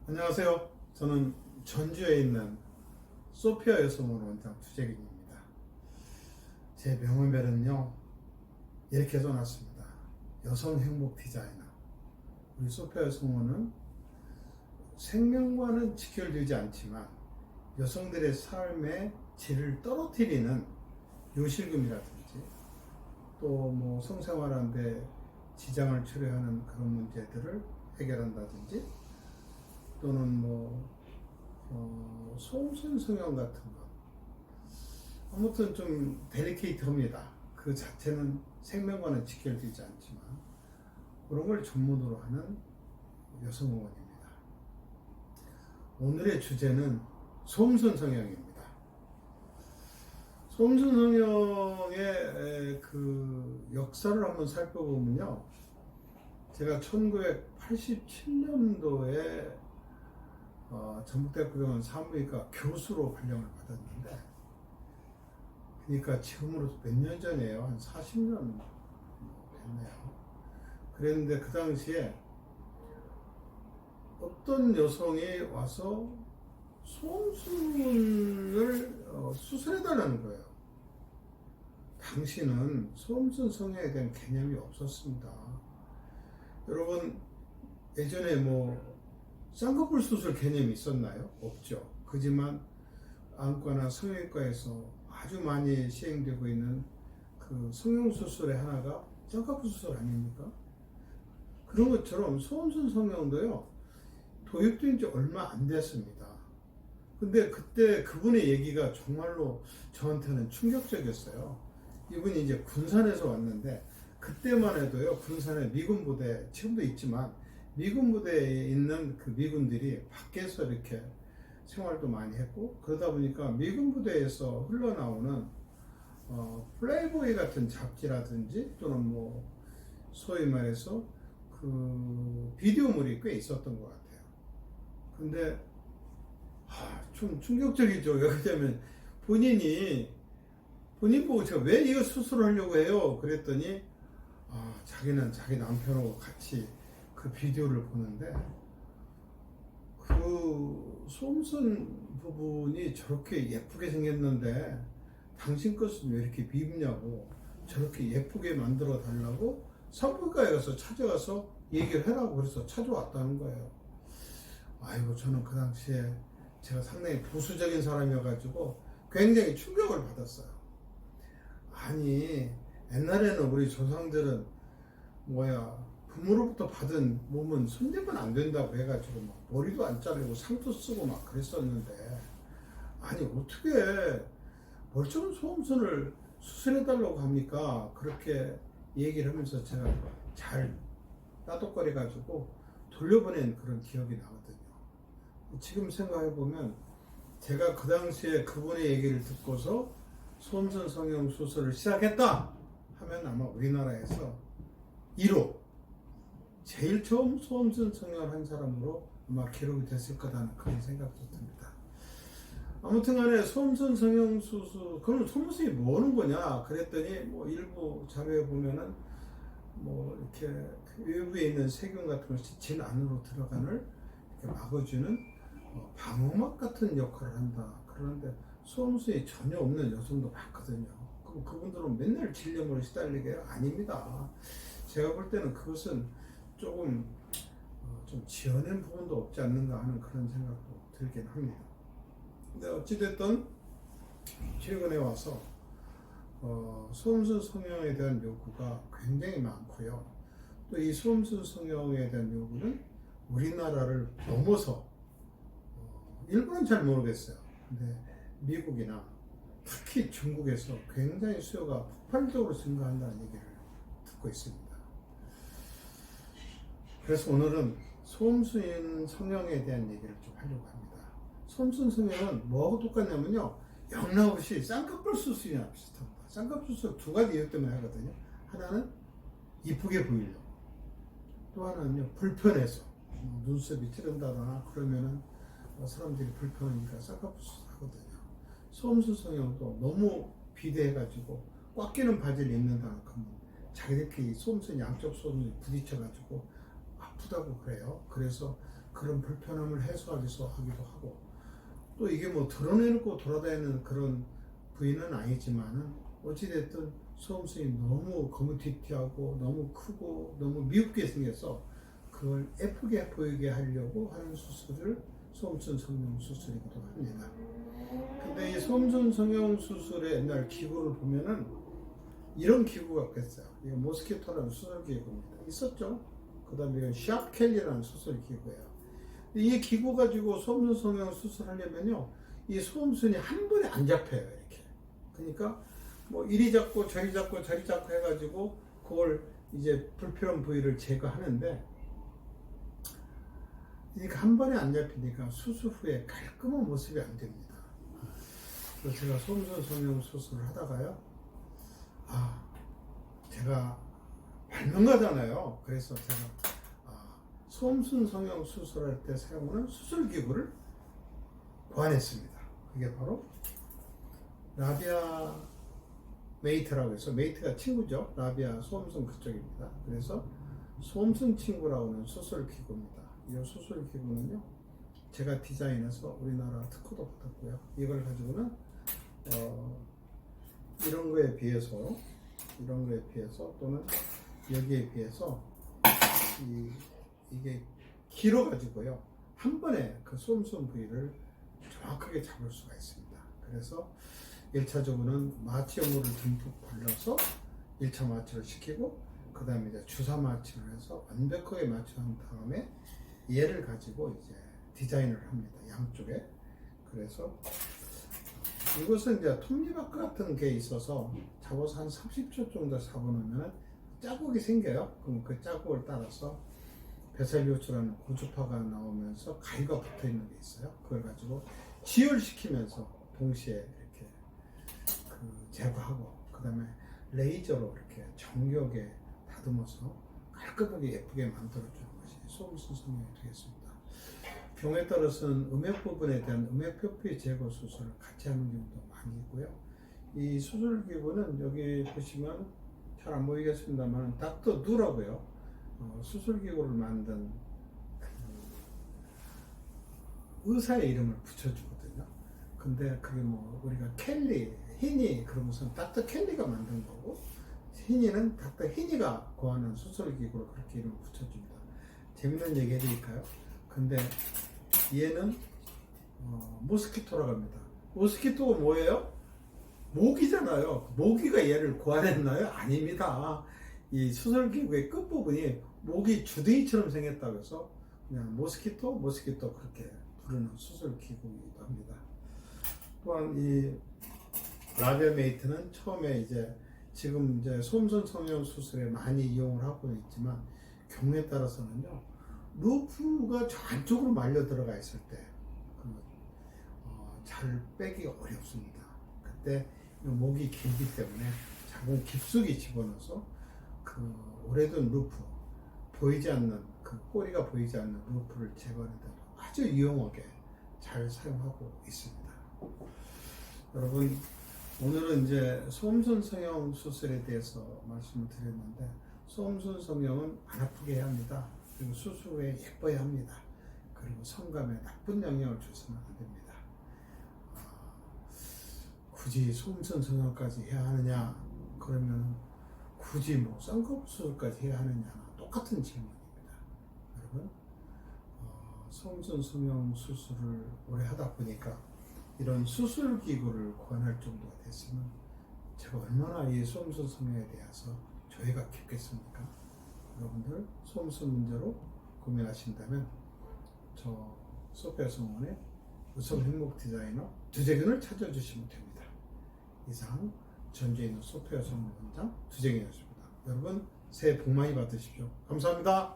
안녕하세요. 저는 전주에 있는 소피아 여성원 원장 주재균입니다. 제 명함에는요 이렇게 써놨습니다. 여성 행복 디자이너. 우리 소피아 여성원은 생명과는 직결되지 않지만 여성들의 삶의 질을 떨어뜨리는 요실금이라든지 또 뭐 성생활하는데 지장을 초래하는 그런 문제들을 해결한다든지 또는 소음순 성형 같은 것, 아무튼 좀 데리케이트합니다. 그 자체는 생명과는 직결되지 않지만 그런 걸 전문으로 하는 여성의원입니다. 오늘의 주제는 소음순 성형입니다. 소음순 성형의 그 역사를 한번 살펴보면요, 제가 1987년도에 전북대학병원 산부인과 교수로 발령을 받았는데, 그러니까 지금으로서 몇 년 전이에요. 한 40년 됐네요. 그랬는데 그 당시에 어떤 여성이 와서 소음순을 수술해달라는 거예요. 당시는 소음순 성형에 대한 개념이 없었습니다. 여러분, 예전에 쌍꺼풀 수술 개념이 있었나요? 없죠. 그지만 안과나 성형외과에서 아주 많이 시행되고 있는 그 성형수술의 하나가 쌍꺼풀 수술 아닙니까? 그런 것처럼 소음순 성형도요, 도입된 지 얼마 안 됐습니다. 근데 그때 그분의 얘기가 정말로 저한테는 충격적이었어요. 이분이 이제 군산에서 왔는데, 그때만 해도요, 군산에 미군 부대, 지금도 있지만 미군 부대에 있는 그 미군들이 밖에서 이렇게 생활도 많이 했고, 그러다 보니까 미군 부대에서 흘러나오는 플레이보이 같은 잡지라든지 또는 소위 말해서 그 비디오물이 꽤 있었던 것 같아요. 근데 좀 충격적이죠. 왜냐면 본인 보고 제가 왜 이거 수술을 하려고 해요? 그랬더니 자기는 자기 남편하고 같이 그 비디오를 보는데, 그 소음순 부분이 저렇게 예쁘게 생겼는데 당신 것은 왜 이렇게 밉냐고, 저렇게 예쁘게 만들어 달라고 산부인과에 가서 찾아가서 얘기를 해라고 그래서 찾아왔다는 거예요. 아이고, 저는 그 당시에 제가 상당히 보수적인 사람이어가지고 굉장히 충격을 받았어요. 아니, 옛날에는 우리 조상들은 부모로부터 받은 몸은 손대면 안 된다고 해가지고 머리도 안 자르고 상투 쓰고 막 그랬었는데, 아니 어떻게 멀쩡한 소음순을 수술해달라고 합니까? 그렇게 얘기를 하면서 제가 잘 따독거려가지고 돌려보낸 그런 기억이 나거든요. 지금 생각해보면 제가 그 당시에 그분의 얘기를 듣고서 소음순 성형 수술을 시작했다 하면 아마 우리나라에서 1호, 제일 처음 소음순 성형을 한 사람으로 아마 기록이 됐을 거라는 그런 생각도 듭니다. 아무튼 간에 소음순 성형 수술, 그럼 소음순이 뭐 하는 거냐 그랬더니 일부 자료에 보면은 이렇게 외부에 있는 세균 같은 것이 진 안으로 들어가는 이렇게 막아주는 방어막 같은 역할을 한다. 그런데 소음순이 전혀 없는 여성도 많거든요. 그럼 그분들은 맨날 질염으로 시달리게 아닙니다. 제가 볼 때는 그것은 조금 좀 지어낸 부분도 없지 않는가 하는 그런 생각도 들긴 합니다. 근데 어찌됐든 최근에 와서 소음순 성형에 대한 요구가 굉장히 많고요. 또 이 소음순 성형에 대한 요구는 우리나라를 넘어서 일본은 잘 모르겠어요. 근데 미국이나 특히 중국에서 굉장히 수요가 폭발적으로 증가한다는 얘기를 듣고 있습니다. 그래서 오늘은 소음순 성형에 대한 얘기를 좀 하려고 합니다. 소음순 성형은 뭐하고 똑같냐면요, 영락없이 쌍꺼풀 수술이랑 비슷합니다. 쌍꺼풀 수술 두 가지 이유 때문에 하거든요. 하나는 이쁘게 보이려고, 또 하나는요 불편해서 눈썹이 찌른다거나 그러면은 사람들이 불편하니까 쌍꺼풀 수술 하거든요. 소음순 성형도 너무 비대해가지고 꽉 끼는 바지를 입는다 그러면 자기들끼리 소음순, 양쪽 소음순이 부딪혀가지고 아프다고 그래요. 그래서 그런 불편함을 해소하기도 하고, 또 이게 뭐 드러내놓고 돌아다니는 그런 부위는 아니지만은 어찌됐든 소음순이 너무 거무튀튀하고 너무 크고 너무 미흡게 생겨서 그걸 예쁘게 보이게 하려고 하는 수술을 소음순 성형 수술이기도 합니다. 근데 이 소음순 성형 수술의 옛날 기구를 보면은 이런 기구가 있겠어요. 이거 모스키토라는 수술 기구입니다. 있었죠? 그 다음에 이건 샵 켈리라는 수술 기구예요. 이 기구 가지고 소음순 성형 수술하려면요, 이 소음순이 한 번에 안 잡혀요, 이렇게. 그러니까 뭐 이리 잡고 저리 잡고 저리 잡고 해가지고 그걸 이제 불필요한 부위를 제거하는데, 이게 한 번에 안 잡히니까 수술 후에 깔끔한 모습이 안 됩니다. 그래서 제가 소음순 성형 수술을 하다가요, 제가 발명가잖아요. 그래서 제가 소음순 성형 수술할 때 사용하는 수술기구를 고안했습니다. 그게 바로 라비아 메이트라고 해서, 메이트가 친구죠. 라비아 소음순 그쪽입니다. 그래서 소음순 친구라고 하는 수술기구입니다. 이 수술기구는요, 제가 디자인해서 우리나라 특허도 받았고요. 이걸 가지고는 이런 거에 비해서 또는 여기에 비해서 이게 길어가지고요, 한 번에 그 소음순 부위를 정확하게 잡을 수가 있습니다. 그래서 1차적으로는 마취용물을 듬뿍 발라서 1차 마취를 시키고, 그 다음에 이제 주사 마취를 해서 완벽하게 마취한 다음에 얘를 가지고 이제 디자인을 합니다. 양쪽에. 그래서 이것은 이제 톱니바퀴 같은 게 있어서 잡아서 한 30초 정도 잡아놓으면 자국이 생겨요. 그럼 그 자국을 따라서 베살리오스라는 고주파가 나오면서 가위가 붙어 있는 게 있어요. 그걸 가지고 지혈시키면서 동시에 이렇게 제거하고, 그 다음에 레이저로 이렇게 정교하게 다듬어서 깔끔하게 예쁘게 만들어주는 것이 소음순 성형이 되겠습니다. 경우에 따라서는 음액 부분에 대한 음액 표피 제거 수술을 같이 하는 경우도 많이 있고요. 이 수술 기구는 여기 보시면 잘 안 보이겠습니다만 닥터 누라고요. 수술 기구를 만든 의사의 이름을 붙여주거든요. 근데 그게 뭐 우리가 켈리, 히니 그런 것은 닥터 켈리가 만든 거고, 히니는 닥터 히니가 고안한 수술 기구로 그렇게 이름을 붙여줍니다. 재밌는 얘기 해드릴까요? 근데 얘는 모스키토라고 합니다. 모스키토가 뭐예요? 모기잖아요. 모기가 얘를 고안했나요? 아닙니다. 이 수술기구의 끝부분이 모기 주둥이처럼 생겼다고 해서 그냥 모스키토 그렇게 부르는 수술기구이기도 합니다. 또한 이 라비아 메이트는 처음에 지금 소음순 성형 수술에 많이 이용을 하고 있지만, 경우에 따라서는요, 루프가 저 안쪽으로 말려 들어가 있을 때 잘 빼기가 어렵습니다. 그때 목이 길기 때문에 작은 깊숙이 집어넣어서 그 오래된 루프, 보이지 않는 꼬리가 보이지 않는 루프를 제거하는 데 아주 유용하게 잘 사용하고 있습니다. 여러분, 오늘은 소음순 성형 수술에 대해서 말씀을 드렸는데, 소음순 성형은 안 아프게 해야 합니다. 그리고 수술 후에 예뻐야 합니다. 그리고 성감에 나쁜 영향을 줘서는 안 됩니다. 굳이 소음순 성형까지 해야 하느냐? 그러면 굳이 뭐 쌍꺼풀 수술까지 해야 하느냐? 똑같은 질문입니다. 여러분, 소음순 성형 수술을 오래 하다 보니까 이런 수술 기구를 고안할 정도가 됐으면 제가 얼마나 이 소음순 성형에 대해서 조예가 깊겠습니까? 여러분들 소음순 문제로 고민하신다면 저 소피아 성원의 우성 행복 디자이너 두재균을 찾아주시면 됩니다. 이상 전주에 있는 소피아 성원 원장 두재균이었습니다. 여러분 새해 복 많이 받으십시오. 감사합니다.